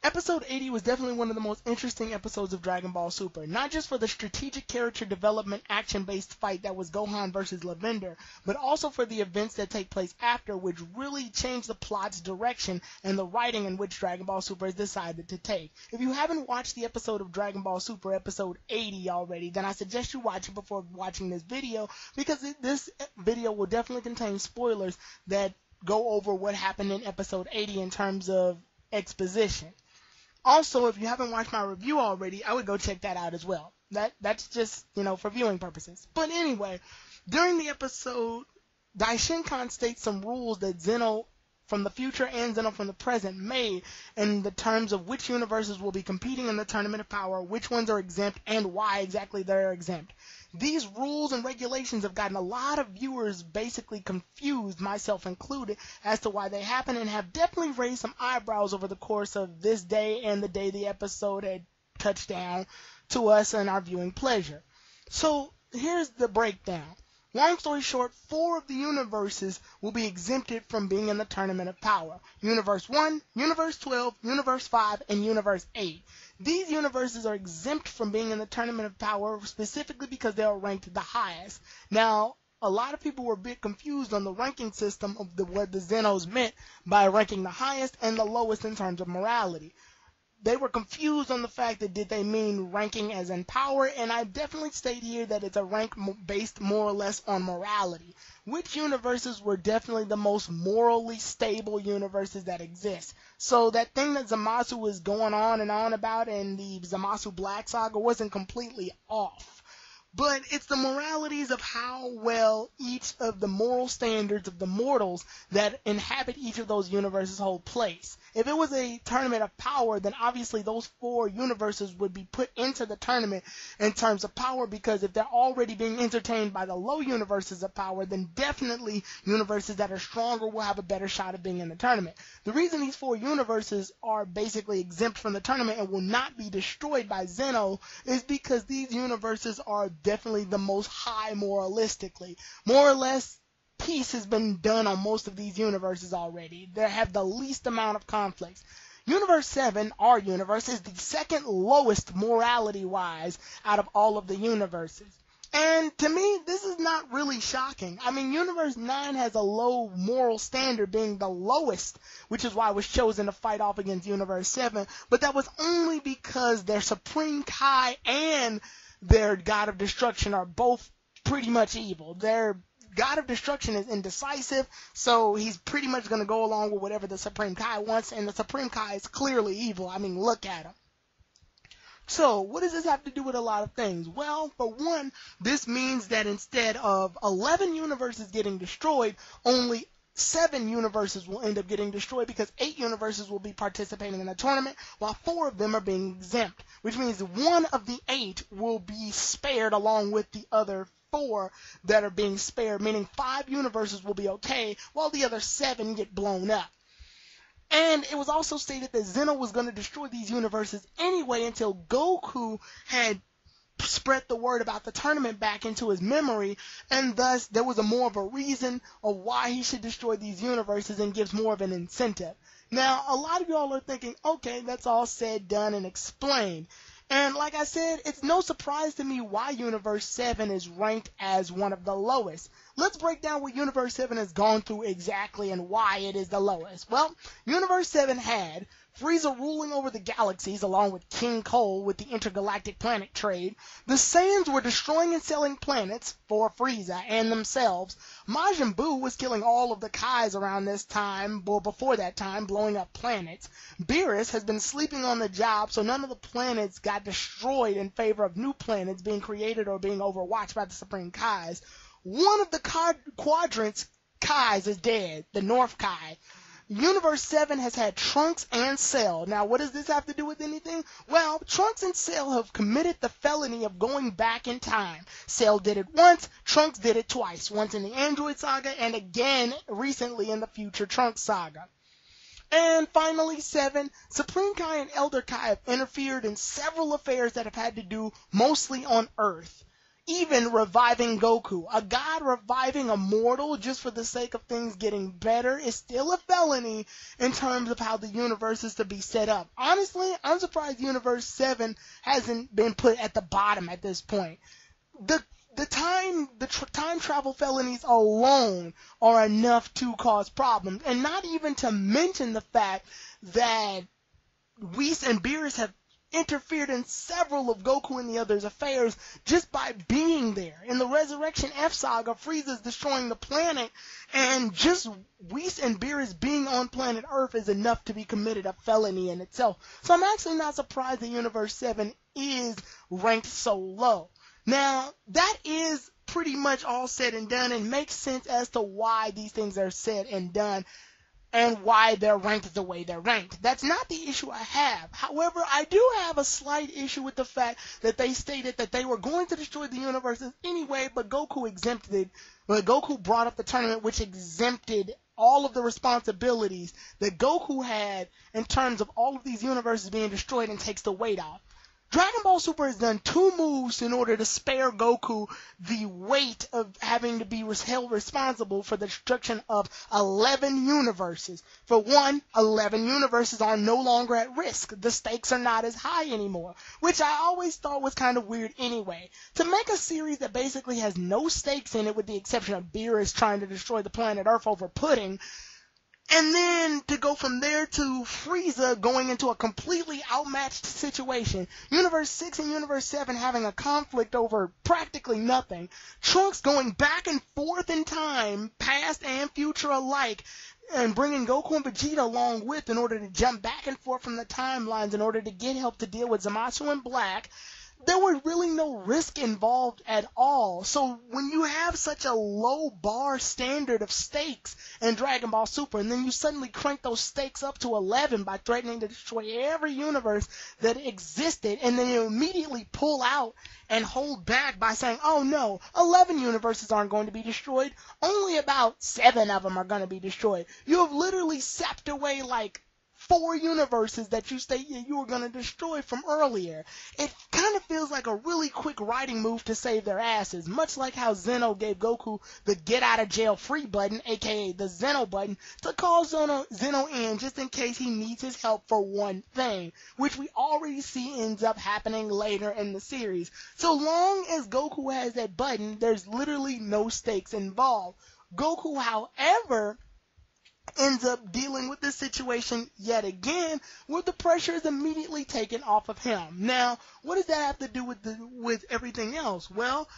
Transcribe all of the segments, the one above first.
Episode 80 was definitely one of the most interesting episodes of Dragon Ball Super, not just for the strategic character development action-based fight that was Gohan versus Lavender, but also for the events that take place after, which really changed the plot's direction and the writing in which Dragon Ball Super has decided to take. If you haven't watched the episode of Dragon Ball Super, episode 80 already, then I suggest you watch it before watching this video, because this video will definitely contain spoilers that go over what happened in episode 80 in terms of exposition. Also, if you haven't watched my review already, I would go check that out as well. That's just, for viewing purposes. But anyway, during the episode, Daishinkan states some rules that Zeno from the future and Zeno from the present made in the terms of which universes will be competing in the Tournament of Power, which ones are exempt, and why exactly they're exempt. These rules and regulations have gotten a lot of viewers basically confused, myself included, as to why they happen, and have definitely raised some eyebrows over the course of this day and the day the episode had touched down to us and our viewing pleasure. So here's the breakdown. Long story short, 4 of the universes will be exempted from being in the Tournament of Power. Universe 1, Universe 12, Universe 5, and Universe 8. These universes are exempt from being in the Tournament of Power specifically because they are ranked the highest. Now, a lot of people were a bit confused on the ranking system of what the Zenos meant by ranking the highest and the lowest in terms of morality. They were confused on the fact that did they mean ranking as in power, and I definitely state here that it's a rank based more or less on morality. Which universes were definitely the most morally stable universes that exist. So that thing that Zamasu was going on and on about in the Zamasu Black Saga wasn't completely off. But it's the moralities of how well each of the moral standards of the mortals that inhabit each of those universes hold place. If it was a Tournament of Power, then obviously those 4 universes would be put into the tournament in terms of power, because if they're already being entertained by the low universes of power, then definitely universes that are stronger will have a better shot at being in the tournament. The reason these 4 universes are basically exempt from the tournament and will not be destroyed by Zeno is because these universes are definitely the most high moralistically. More or less, peace has been done on most of these universes already. They have the least amount of conflicts. Universe 7, our universe, is the second lowest morality-wise out of all of the universes. And to me, this is not really shocking. I mean, Universe 9 has a low moral standard, being the lowest, which is why it was chosen to fight off against Universe 7, but that was only because their Supreme Kai and their God of Destruction are both pretty much evil. Their God of Destruction is indecisive, so he's pretty much going to go along with whatever the Supreme Kai wants, and the Supreme Kai is clearly evil. I mean, look at him. So, what does this have to do with a lot of things? Well, for one, this means that instead of 11 universes getting destroyed, only 7 universes will end up getting destroyed, because 8 universes will be participating in the tournament, while 4 of them are being exempt, which means 1 of the 8 will be spared along with the other 4 that are being spared, meaning 5 universes will be okay, while the other 7 get blown up. And it was also stated that Zeno was going to destroy these universes anyway until Goku had spread the word about the tournament back into his memory, and thus there was more of a reason of why he should destroy these universes and gives more of an incentive. Now, a lot of y'all are thinking, okay, that's all said, done, and explained. And like I said, it's no surprise to me why Universe 7 is ranked as one of the lowest. Let's break down what Universe 7 has gone through exactly and why it is the lowest. Well, Universe 7 had Frieza ruling over the galaxies along with King Cole with the intergalactic planet trade. The Saiyans were destroying and selling planets for Frieza and themselves. Majin Buu was killing all of the Kais around this time, or before that time, blowing up planets. Beerus has been sleeping on the job, so none of the planets got destroyed in favor of new planets being created or being overwatched by the Supreme Kais. One of the quadrants Kais is dead, the North Kai. Universe 7 has had Trunks and Cell. Now, what does this have to do with anything? Well, Trunks and Cell have committed the felony of going back in time. Cell did it once, Trunks did it twice. Once in the Android Saga, and again recently in the Future Trunks Saga. And finally, 7, Supreme Kai and Elder Kai have interfered in several affairs that have had to do mostly on Earth. even reviving Goku. A god reviving a mortal just for the sake of things getting better is still a felony in terms of how the universe is to be set up. Honestly, I'm surprised Universe 7 hasn't been put at the bottom at this point. The time travel felonies alone are enough to cause problems, and not even to mention the fact that Whis and Beerus have interfered in several of Goku and the others' affairs just by being there. In the Resurrection F Saga, Frieza's destroying the planet, and just Whis and Beerus being on planet Earth is enough to be committed a felony in itself. So I'm actually not surprised that Universe 7 is ranked so low. Now, that is pretty much all said and done, and makes sense as to why these things are said and done, and why they're ranked the way they're ranked. That's not the issue I have. However, I do have a slight issue with the fact that they stated that they were going to destroy the universes anyway, but Goku brought up the tournament, which exempted all of the responsibilities that Goku had in terms of all of these universes being destroyed, and takes the weight off. Dragon Ball Super has done 2 moves in order to spare Goku the weight of having to be held responsible for the destruction of 11 universes. For one, 11 universes are no longer at risk. The stakes are not as high anymore, which I always thought was kind of weird anyway. To make a series that basically has no stakes in it, with the exception of Beerus trying to destroy the planet Earth over pudding, and then to go from there to Frieza going into a completely outmatched situation, Universe 6 and Universe 7 having a conflict over practically nothing, Trunks going back and forth in time, past and future alike, and bringing Goku and Vegeta along with in order to jump back and forth from the timelines in order to get help to deal with Zamasu and Black. There was really no risk involved at all. So when you have such a low bar standard of stakes in Dragon Ball Super, and then you suddenly crank those stakes up to 11 by threatening to destroy every universe that existed, and then you immediately pull out and hold back by saying, oh no, 11 universes aren't going to be destroyed, only about 7 of them are going to be destroyed. You have literally sapped away like 4 universes that you stated you were going to destroy from earlier. It kind of feels like a really quick writing move to save their asses, much like how Zeno gave Goku the get out of jail free button, aka the Zeno button, to call Zeno in just in case he needs his help for one thing, which we already see ends up happening later in the series. So long as Goku has that button, there's literally no stakes involved. Goku, however, ends up dealing with this situation yet again, where the pressure is immediately taken off of him. Now, what does that have to do with everything else? Well,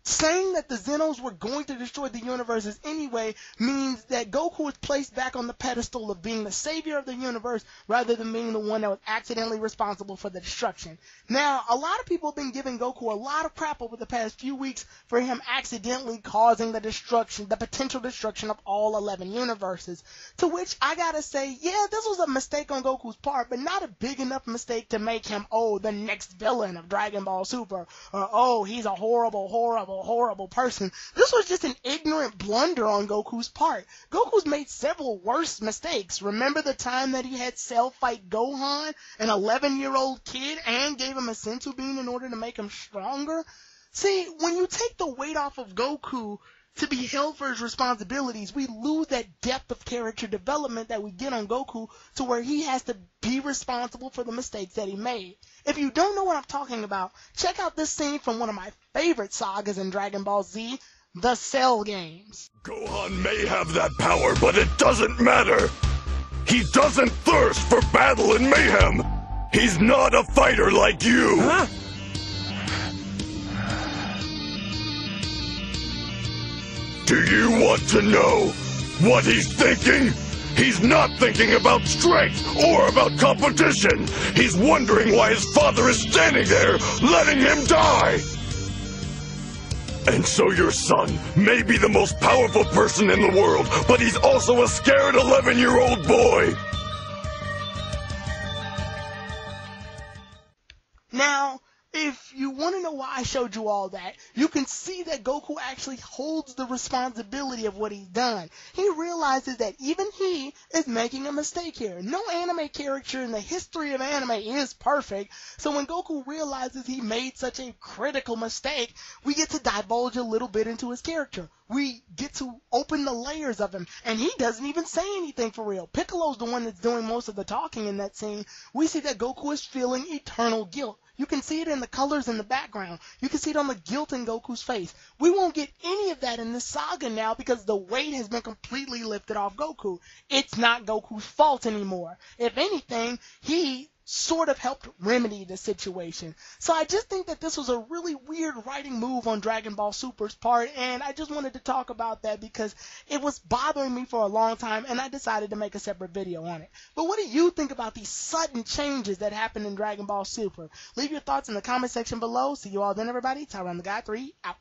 saying that the Zenos were going to destroy the universes anyway means that Goku was placed back on the pedestal of being the savior of the universe rather than being the one that was accidentally responsible for the destruction. Now, a lot of people have been giving Goku a lot of crap over the past few weeks for him accidentally causing the potential destruction of all 11 universes. To which I gotta say, yeah, this was a mistake on Goku's part, but not a big enough mistake to make him, the next villain of Dragon Ball Super, or, he's a horrible person. This was just an ignorant blunder on Goku's part. Goku's made several worse mistakes. Remember the time that he had Cell fight Gohan, an 11-year-old kid, and gave him a senzu bean in order to make him stronger? See, when you take the weight off of Goku to be held for his responsibilities, we lose that depth of character development that we get on Goku, to where he has to be responsible for the mistakes that he made. If you don't know what I'm talking about, check out this scene from one of my favorite sagas in Dragon Ball Z, the Cell games. Gohan may have that power, but it doesn't matter. He doesn't thirst for battle and mayhem. He's not a fighter like you. Huh? Do you want to know what he's thinking? He's not thinking about strength or about competition. He's wondering why his father is standing there, letting him die. And so your son may be the most powerful person in the world, but he's also a scared 11-year-old boy. Now, if you want to know why I showed you all that, you can see that Goku actually holds the responsibility of what he's done. He realizes that even he is making a mistake here. No anime character in the history of anime is perfect, so when Goku realizes he made such a critical mistake, we get to divulge a little bit into his character. We get to open the layers of him, and he doesn't even say anything for real. Piccolo's the one that's doing most of the talking in that scene. We see that Goku is feeling eternal guilt. You can see it in the colors in the background. You can see it on the guilt in Goku's face. We won't get any of that in this saga now because the weight has been completely lifted off Goku. It's not Goku's fault anymore. If anything, he sort of helped remedy the situation. So I just think that this was a really weird writing move on Dragon Ball Super's part, and I just wanted to talk about that because it was bothering me for a long time, and I decided to make a separate video on it. But what do you think about these sudden changes that happened in Dragon Ball Super? Leave your thoughts in the comment section below. See you all then, everybody. Tyron the Guy 3 out.